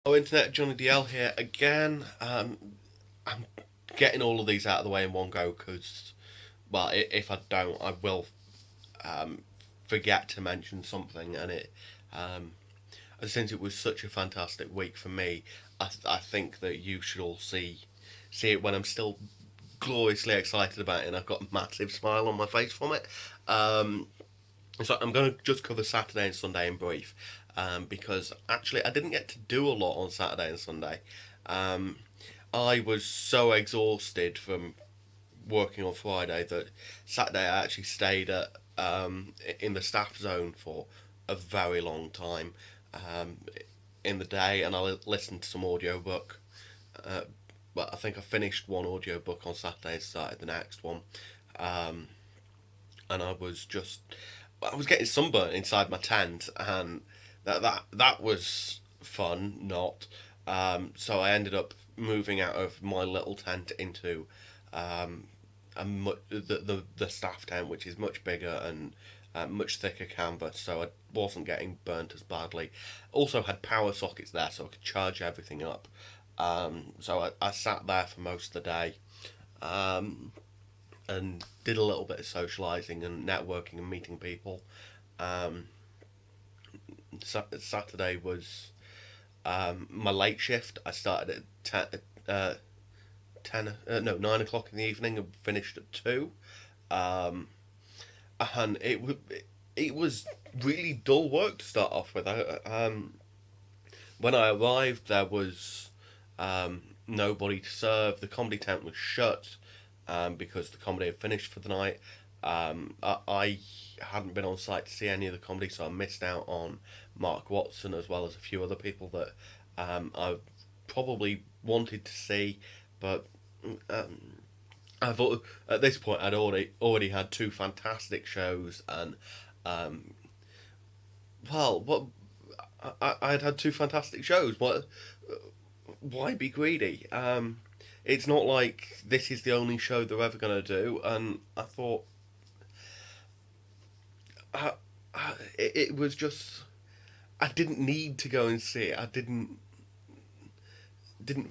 Oh, Internet, Johnny DL here again. I'm getting all of these out of the way in one go because, well, if I don't, I will um, forget to mention something. Um, and since it was such a fantastic week for me, I think that you should all see it when I'm still gloriously excited about it, and I've got a massive smile on my face from it. Um, so I'm going to just cover Saturday and Sunday in brief, because actually I didn't get to do a lot on Saturday and Sunday. Um, I was so exhausted from working on Friday that Saturday I actually stayed in the staff zone for a very long time um, in the day, and I listened to some audiobook. Uh, but I think I finished one audiobook on Saturday and started the next one. Um, and I was getting sunburnt inside my tent, and that was fun. Not so I ended up moving out of my little tent into um, the staff tent, which is much bigger and much thicker canvas, so I wasn't getting burnt as badly. Also had power sockets there, so I could charge everything up. So I sat there for most of the day. Um, and did a little bit of socialising and networking and meeting people. Um, Saturday was my late shift. I started at 9 o'clock in the evening and finished at 2. Um, and it was really dull work to start off with. When I arrived, there was nobody to serve. The comedy tent was shut because the comedy had finished for the night. I hadn't been on site to see any of the comedy, so I missed out on Mark Watson as well as a few other people that I probably wanted to see, but um, I thought at this point I'd already had two fantastic shows, and um, what I'd had two fantastic shows. What? Why be greedy? It's not like this is the only show they're ever going to do, and I thought I, it was just I didn't need to go and see it. I didn't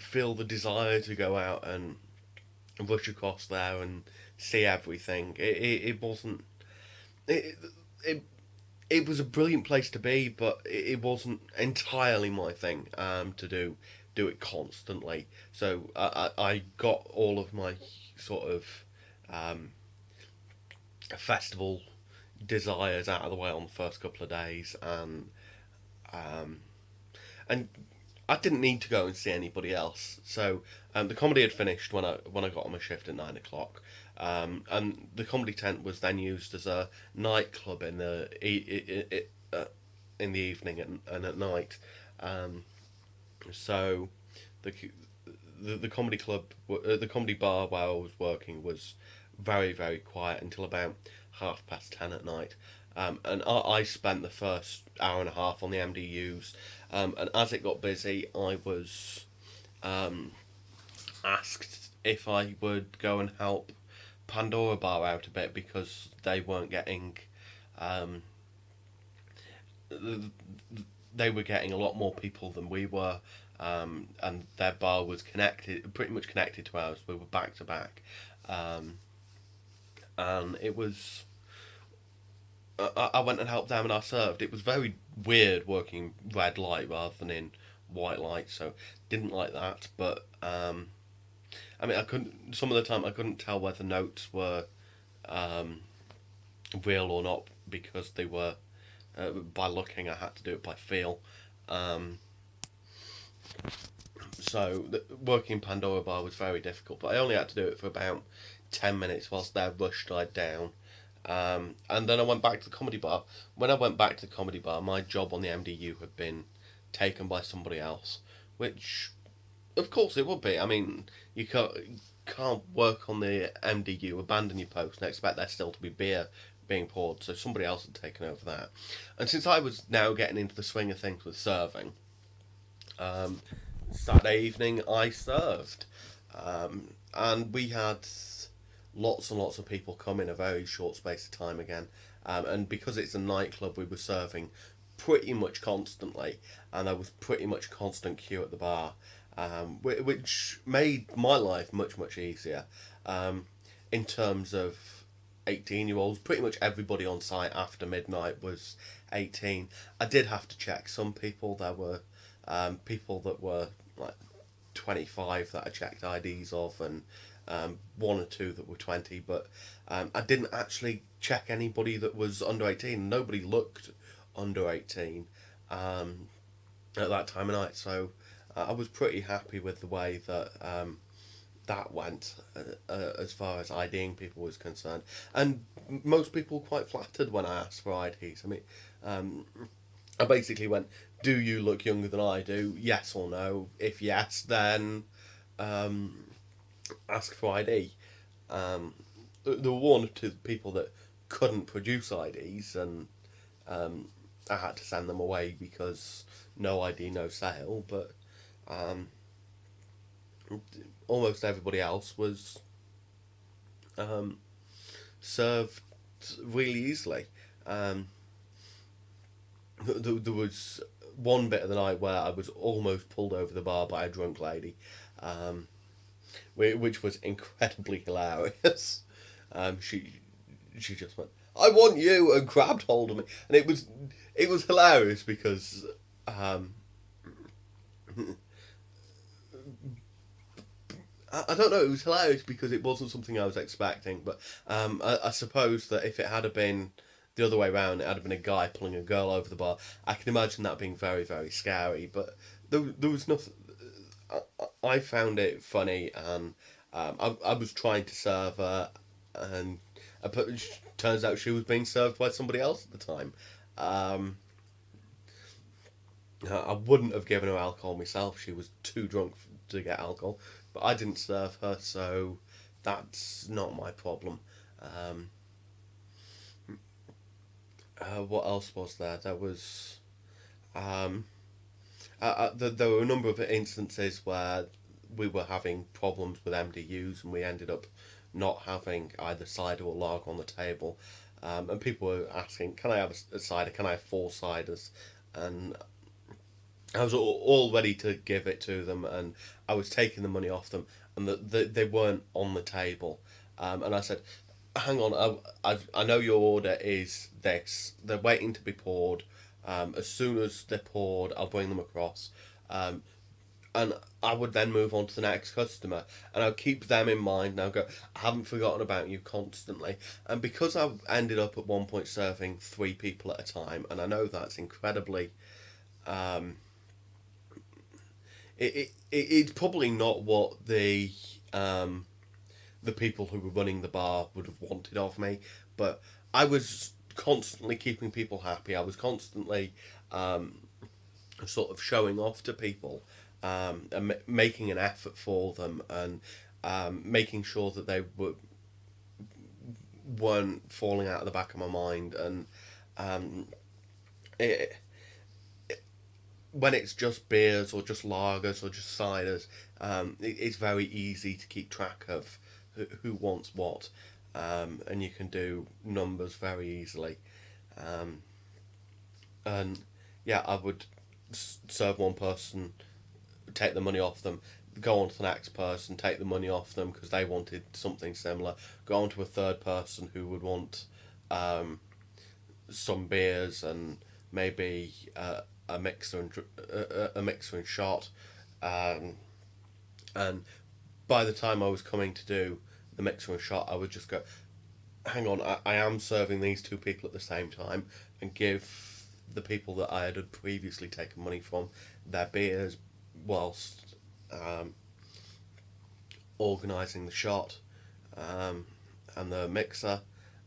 feel the desire to go out and rush across there and see everything. It wasn't it, it it was a brilliant place to be, but it wasn't entirely my thing to do it constantly. So I got all of my sort of um, festival desires out of the way on the first couple of days, um, and I didn't need to go and see anybody else. So the comedy had finished when I got on my shift at 9 o'clock, and the comedy tent was then used as a nightclub in the evening and at night. Um, so the the comedy club, the comedy bar where I was working was very quiet until about 10:30 at night. And I spent the first hour and a half on the MDUs, and as it got busy, I was um, asked if I would go and help Pandora Bar out a bit because they weren't getting um, they were getting a lot more people than we were, and their bar was pretty much connected to ours. We were back to back, um, and it was. I went and helped them, and I served. It was very weird working red light rather than in white light, so didn't like that. But I mean, I couldn't. Some of the time, I couldn't tell whether notes were um, real or not because they were by looking. I had to do it by feel. Um, so working Pandora Bar was very difficult, but I only had to do it for about 10 minutes whilst their rush died down. And then I went back to the comedy bar. When I went back to the comedy bar, my job on the MDU had been taken by somebody else, which, of course, it would be. I mean, you can't work on the MDU, abandon your post, and expect there still to be beer being poured. So somebody else had taken over that. And since I was now getting into the swing of things with serving, um, Saturday evening I served, and we had lots and lots of people come in a very short space of time again. And because it's a nightclub, we were serving pretty much constantly, and there was pretty much constant queue at the bar, which made my life much easier. Um, in terms of 18-year-olds, pretty much everybody on site after midnight was 18. I did have to check some people. There were people that were like 25 that I checked IDs of, and one or two that were 20, but I didn't actually check anybody that was under 18. Nobody looked under 18 um, at that time of night, so I was pretty happy with the way that that went as far as IDing people was concerned. And most people were quite flattered when I asked for IDs. I mean, um, I basically went, "Do you look younger than I do? Yes or no? If yes, then um, ask for ID." Um, there were one or two people that couldn't produce IDs, and um, I had to send them away because no ID, no sale. But um, almost everybody else was um, served really easily. Um, there was one bit of the night where I was almost pulled over the bar by a drunk lady, um, which was incredibly hilarious. She just went, "I want you," and grabbed hold of me, and it was hilarious because um, I don't know. It was hilarious because it wasn't something I was expecting. But I suppose that if it had been the other way around, it had been a guy pulling a girl over the bar. I can imagine that being very scary. But there was nothing. I found it funny, and I was trying to serve her, and turns out she was being served by somebody else at the time. Um, I wouldn't have given her alcohol myself. She was too drunk to get alcohol, but I didn't serve her, so that's not my problem. Um, what else was there? There was um, there were a number of instances where we were having problems with MDUs, and we ended up not having either cider or lager on the table. And people were asking, "Can I have a cider? Can I have four ciders?" And I was all ready to give it to them, and I was taking the money off them, and they weren't on the table. And I said, "Hang on, I know your order is this. They're waiting to be poured. As soon as they're poured, I'll bring them across." Um, and I would then move on to the next customer, and I'll keep them in mind. And I'll go, "I haven't forgotten about you," constantly. And because I ended up at one point serving three people at a time, and I know that's incredibly um, it's probably not what um, the people who were running the bar would have wanted of me, but I was constantly keeping people happy. I was constantly um, sort of showing off to people, and making an effort for them, and making sure that they weren't falling out of the back of my mind. And um, it, when it's just beers or just lagers or just ciders, it's very easy to keep track of who wants what, and you can do numbers very easily. Um, and yeah, I would serve one person, take the money off them, go on to the next person, take the money off them because they wanted something similar, go on to a third person who would want um, some beers and maybe a mixer and a mixer and shot, um, and by the time I was coming to do the mixer and shot, I would just go, "Hang on, I am serving these two people at the same time," and give the people that I had previously taken money from their beers whilst organising the shot um, and the mixer.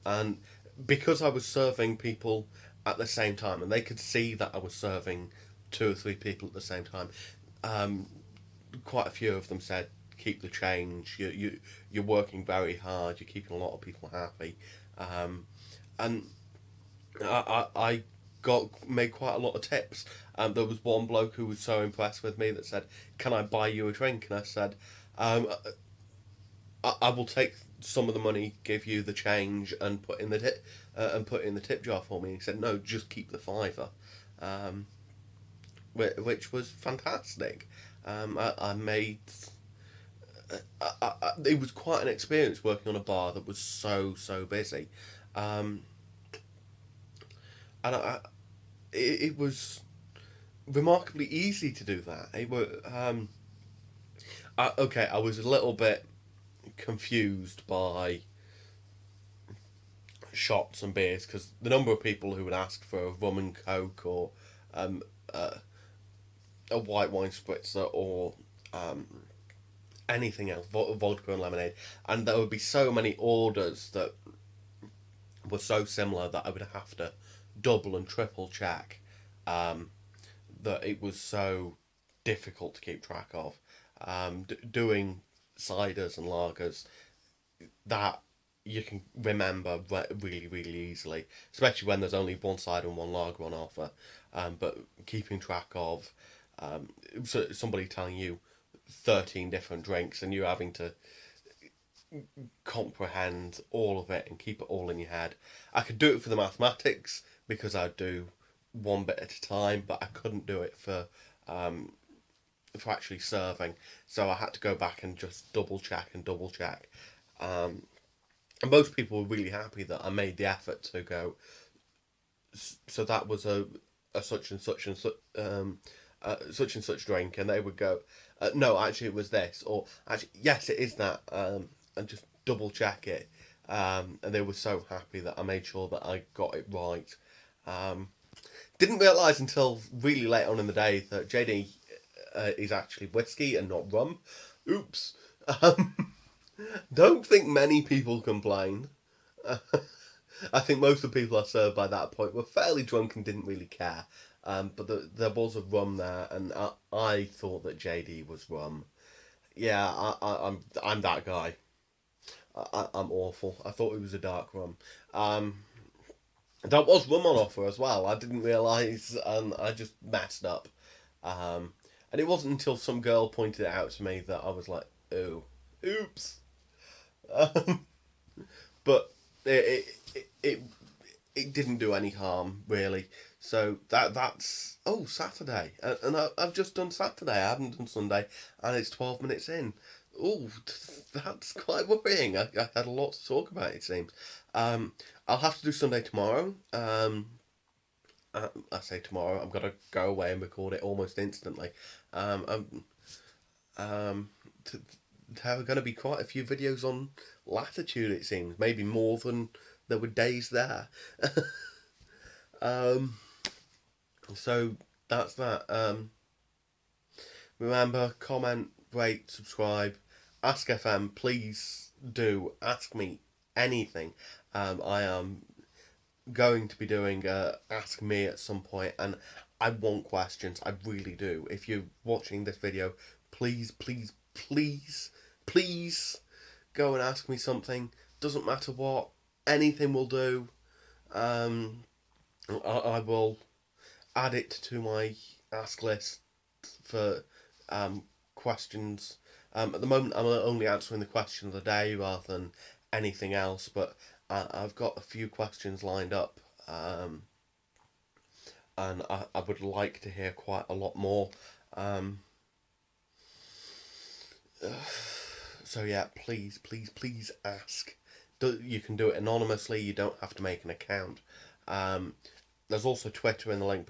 And because I was serving people at the same time, and they could see that I was serving two or three people at the same time, um, quite a few of them said, "Keep the change. You're working very hard. You're keeping a lot of people happy," and I got made quite a lot of tips. There was one bloke who was so impressed with me that said, "Can I buy you a drink?" And I said, um, I will take some of the money, give you the change, and put in the tip jar for me." And he said, "No, just keep the fiver." um, which was fantastic. I made. It was quite an experience working on a bar that was so busy, um, and it was remarkably easy to do that. Okay, I was a little bit confused by shots and beers because the number of people who would ask for a rum and coke or um, uh, a white wine spritzer or um, anything else, vodka and lemonade, and there would be so many orders that were so similar that I would have to double and triple check. Um, that it was so difficult to keep track of. Doing ciders and lagers that you can remember really easily, especially when there's only one cider and one lager on offer. But keeping track of somebody telling you 13 different drinks and you having to comprehend all of it and keep it all in your head. I could do it for the mathematics because I'd do one bit at a time, but I couldn't do it um, for actually serving. So I had to go back and just double check and double check. And most people were really happy that I made the effort to go. So that was a such and such and such and such drink, and they would go, no, actually it was this, or actually yes, it is that, and just double check it. And they were so happy that I made sure that I got it right. Um, didn't realise until really late on in the day that JD is actually whiskey and not rum. Oops. Um, don't think many people complained. I think most of the people I served by that point were fairly drunk and didn't really care. But there was a rum there, and I thought that JD was rum. Yeah, I'm that guy. I'm awful. I thought it was a dark rum. Um, that was rum on offer as well. I didn't realise, and I just messed up. Um, and it wasn't until some girl pointed it out to me that I was like, "Oh, oops." Um, but it didn't do any harm really. So that's Saturday, and I've just done Saturday. I haven't done Sunday, and it's 12 minutes in. Oh, that's quite worrying. I had a lot to talk about. It seems. I'll have to do Sunday tomorrow. I say tomorrow. I'm gonna go away and record it almost instantly. Um, um, um, there are going to be quite a few videos on Latitude. It seems maybe more than there were days there. um, so that's that. Remember, comment, rate, subscribe. Ask FM. Please do ask me anything. I am going to be doing Ask Me at some point, and I want questions. I really do. If you're watching this video, please go and ask me something. Doesn't matter what. Anything will do. Um, I will add it to my ask list for questions. At the moment, I'm only answering the question of the day rather than anything else, but I've got a few questions lined up, and I would like to hear quite a lot more. Um, so yeah, please ask. You can do it anonymously. You don't have to make an account. Um, there's also Twitter in the link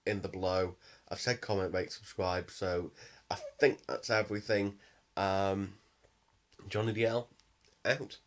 in the below. I've said comment, rate, subscribe. So I think that's everything. Johnny DL out.